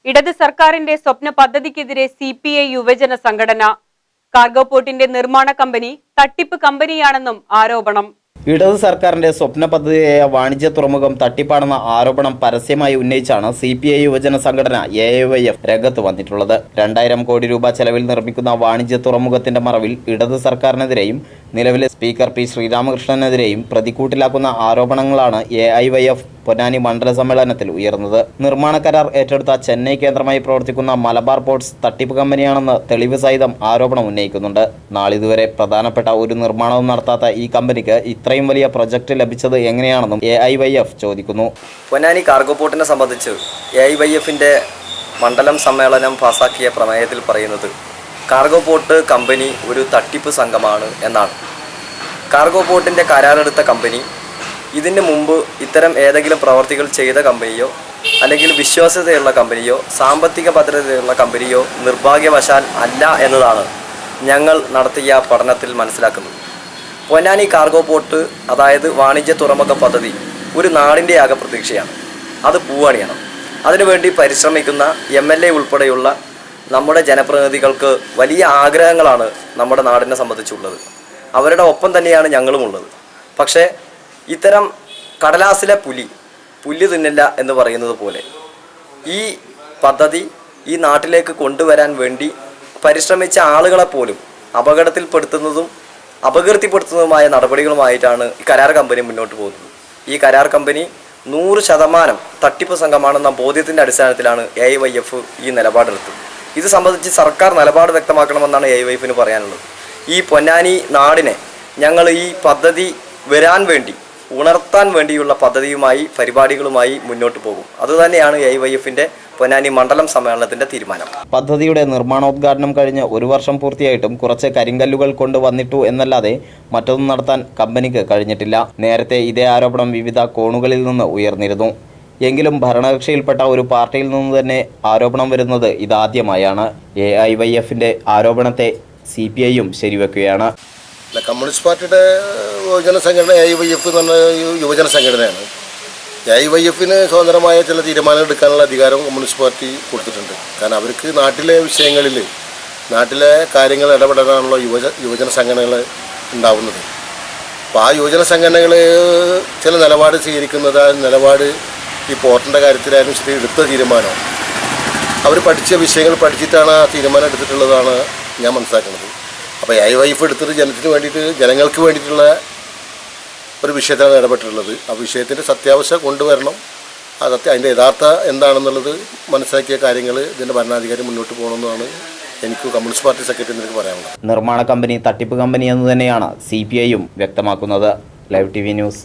ഇടത് സർക്കാരിന്റെ സ്വപ്ന പദ്ധതിക്കെതിരെ CPI യുവജന സംഘടന. കാർഗോ പോർട്ടിന്റെ നിർമ്മാണ കമ്പനി തട്ടിപ്പ് കമ്പനിയാണെന്നും ആരോപണം. ഇടത് സർക്കാരിന്റെ സ്വപ്ന പദ്ധതിയായ വാണിജ്യ തുറമുഖം തട്ടിപ്പാണെന്ന ആരോപണം പരസ്യമായി ഉന്നയിച്ചാണ് CPI യുവജന സംഘടന AYF രംഗത്ത് വന്നിട്ടുള്ളത്. 2000 കോടി രൂപ ചെലവിൽ നിർമ്മിക്കുന്ന വാണിജ്യ തുറമുഖത്തിന്റെ മറവിൽ ഇടത് സർക്കാരിനെതിരെയും നിലവിലെ സ്പീക്കർ P. ശ്രീരാമകൃഷ്ണനെതിരെയും പ്രതിക്കൂട്ടിലാക്കുന്ന ആരോപണങ്ങളാണ് AYF പൊന്നാനി മണ്ഡല സമ്മേളനത്തിൽ ഉയർന്നത്. നിർമ്മാണ കരാർ ഏറ്റെടുത്ത ചെന്നൈ കേന്ദ്രമായി പ്രവർത്തിക്കുന്ന മലബാർ പോർട്സ് തട്ടിപ്പ് കമ്പനിയാണെന്ന് തെളിവ് സഹിതം ആരോപണം ഉന്നയിക്കുന്നുണ്ട്. നാളിതുവരെ പ്രധാനപ്പെട്ട ഒരു നിർമ്മാണവും നടത്താത്ത ഈ കമ്പനിക്ക് ഇത്രയും വലിയ പ്രൊജക്ട് ലഭിച്ചത് എങ്ങനെയാണെന്നും AYF ചോദിക്കുന്നു. പൊന്നാനി കാർഗോ പോർട്ടിനെ സംബന്ധിച്ച് AYFന്റെ മണ്ഡലം സമ്മേളനം പാസാക്കിയ പ്രമേയത്തിൽ പറയുന്നത് കാർഗോ പോർട്ട് കമ്പനി ഒരു തട്ടിപ്പ് സംഘമാണ് എന്നാണ്. കാർഗോ പോർട്ടിൻ്റെ കരാറെടുത്ത കമ്പനി ഇതിന് മുമ്പ് ഇത്തരം ഏതെങ്കിലും പ്രവർത്തികൾ ചെയ്ത കമ്പനിയോ അല്ലെങ്കിൽ വിശ്വാസ്യതയുള്ള കമ്പനിയോ സാമ്പത്തിക ഭദ്രതയുള്ള കമ്പനിയോ നിർഭാഗ്യവശാൽ അല്ല എന്നതാണ് ഞങ്ങൾ നടത്തിയ പഠനത്തിൽ മനസ്സിലാക്കുന്നത്. പൊന്നാനി കാർഗോ പോർട്ട് അതായത് വാണിജ്യ തുറമുഖ പദ്ധതി ഒരു നാടിൻ്റെ ആകെ പ്രതീക്ഷയാണ്. അത് പൂവാണിയാണ്. അതിനുവേണ്ടി പരിശ്രമിക്കുന്ന MLA ഉൾപ്പെടെയുള്ള നമ്മുടെ ജനപ്രതിനിധികൾക്ക് വലിയ ആഗ്രഹങ്ങളാണ് നമ്മുടെ നാടിനെ സംബന്ധിച്ചുള്ളത്. അവരുടെ ഒപ്പം തന്നെയാണ് ഞങ്ങളുമുള്ളത്. പക്ഷേ ഇത്തരം കടലാസിലെ പുല്ല് തിന്നില്ല എന്ന് പറയുന്നത് പോലെ ഈ പദ്ധതി ഈ നാട്ടിലേക്ക് കൊണ്ടുവരാൻ വേണ്ടി പരിശ്രമിച്ച ആളുകളെപ്പോലും അപകീർത്തിപ്പെടുത്തുന്നതുമായ നടപടികളുമായിട്ടാണ് ഈ കരാർ കമ്പനി മുന്നോട്ട് പോകുന്നത്. ഈ കരാർ കമ്പനി 100% തട്ടിപ്പ് സംഘമാണെന്ന ബോധ്യത്തിൻ്റെ അടിസ്ഥാനത്തിലാണ് AYF ഈ നിലപാടെടുത്തത്. ഇത് സംബന്ധിച്ച് സർക്കാർ നിലപാട് വ്യക്തമാക്കണമെന്നാണ് AYFന് പറയാനുള്ളത്. ഈ പൊന്നാനി നാടിനെ ഞങ്ങൾ ഈ പദ്ധതി വരാൻ വേണ്ടി ഉണർത്താൻ വേണ്ടിയുള്ള പദ്ധതിയുമായി പരിപാടികളുമായി മുന്നോട്ട് പോകും. അതുതന്നെയാണ് AYFന്റെ പൊന്നാനി മണ്ഡലം സമ്മേളനത്തിന്റെ തീരുമാനം. പദ്ധതിയുടെ നിർമ്മാണോദ്ഘാടനം കഴിഞ്ഞ് 1 വർഷം പൂർത്തിയായിട്ടും കുറച്ച് കരിങ്കല്ലുകൾ കൊണ്ടുവന്നിട്ടു എന്നല്ലാതെ മറ്റൊന്നും നടത്താൻ കമ്പനിക്ക് കഴിഞ്ഞിട്ടില്ല. നേരത്തെ ഇതേ ആരോപണം വിവിധ കോണുകളിൽ നിന്ന് ഉയർന്നിരുന്നു. എങ്കിലും ഭരണകക്ഷിയിൽപ്പെട്ട ഒരു പാർട്ടിയിൽ നിന്ന് തന്നെ ആരോപണം വരുന്നത് ഇതാദ്യമായാണ്. AYFന്റെ ആരോപണത്തെ CPIയും ശരിവെക്കുകയാണ്. കമ്മ്യൂണിസ്റ്റ് പാർട്ടിയുടെ യുവജന സംഘടന AYF എന്ന് പറഞ്ഞ യുവജന സംഘടനയാണ്. AYFന് സ്വതന്ത്രമായ ചില തീരുമാനങ്ങൾ എടുക്കാനുള്ള അധികാരം കമ്മ്യൂണിസ്റ്റ് പാർട്ടി കൊടുത്തിട്ടുണ്ട്. കാരണം അവർക്ക് നാട്ടിലെ വിഷയങ്ങളിൽ നാട്ടിലെ കാര്യങ്ങൾ ഇടപെടാനുള്ള യുവജന സംഘടനകൾ ഉണ്ടാവുന്നത്. അപ്പോൾ ആ യുവജന സംഘടനകൾ ചില നിലപാട് സ്വീകരിക്കുന്നത് ആ നിലപാട് ഈ പോർട്ടിൻ്റെ കാര്യത്തിലായാലും ശരി എടുത്ത തീരുമാനം അവർ പഠിച്ച വിഷയങ്ങൾ പഠിച്ചിട്ടാണ് ആ തീരുമാനം എടുത്തിട്ടുള്ളതാണ് ഞാൻ മനസ്സിലാക്കുന്നത്. അപ്പോൾ AYF എടുത്തിട്ട് ജനങ്ങൾക്ക് വേണ്ടിയിട്ടുള്ള ഒരു വിഷയത്തിലാണ് ഇടപെട്ടിട്ടുള്ളത്. ആ വിഷയത്തിൻ്റെ സത്യാവസ്ഥ കൊണ്ടുവരണം. അതിൻ്റെ യഥാർത്ഥ എന്താണെന്നുള്ളത് മനസ്സിലാക്കിയ കാര്യങ്ങൾ ഇതിൻ്റെ ഭരണാധികാരി മുന്നോട്ട് പോകണമെന്നാണ് എനിക്ക് കമ്മ്യൂണിസ്റ്റ് പാർട്ടി സെക്രട്ടറി എനിക്ക് പറയാനുള്ളത്. നിർമ്മാണ കമ്പനി തട്ടിപ്പ് കമ്പനി എന്ന് തന്നെയാണ് CPIയും വ്യക്തമാക്കുന്നത്. Live TV news.